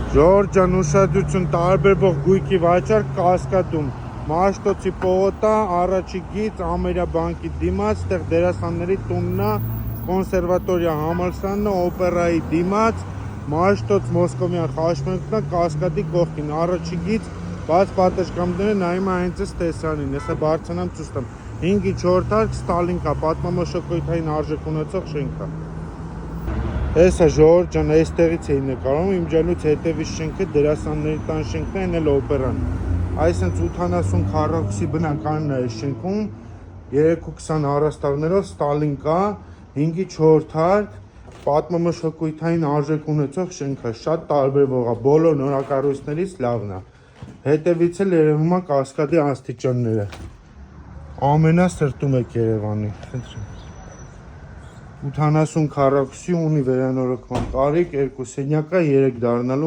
Ժողովուրդ ջան, ուշադրություն, տարբերվող գույքի վաճառք Կասկադում, Մաշտոցի պողոտա, առաջի գիծ, Ամերիա բանկի դիմաց, տեղ դերասանների տունն է, կոնսերվատորիա համալսարանն է, օպերայի դիմաց, Մաշտոց Մոսկովյան խաչմերուկն է, Կասկադի կողքին, առաջի գիծ, բաց պատշգամբները նայում է հենց այս տեսանին, ես բարձրանամ ցույց տամ, 5-ի 4 հարկ Ստալինկա, պատմամշակութային արժեք ունեցող շենք է։ Հեսա ժողովուրդ ջան, այստեղից էի նկարում, իմ ջալուց հետևից շենքը դերասանների տան շենքն է, էն էլ օպերան։ Այսինքն 80 քառակուսի բնականն է այս շենքում, 320 առաստաղներով Ստալինկա, 5-ի 4 հարկ, պատմամշակութային արժեք ունեցող շենք է, շատ տարբերվող է, բոլոր նորակառույցներից լավն է։ Հետևից էլ երևում է Կասկադի աստիճանները։ Ամենասրտում եք Երևանի։ 80 քառակուսի ունի վերանորոգման կարիք, 2 սենյակա 3 դառնալու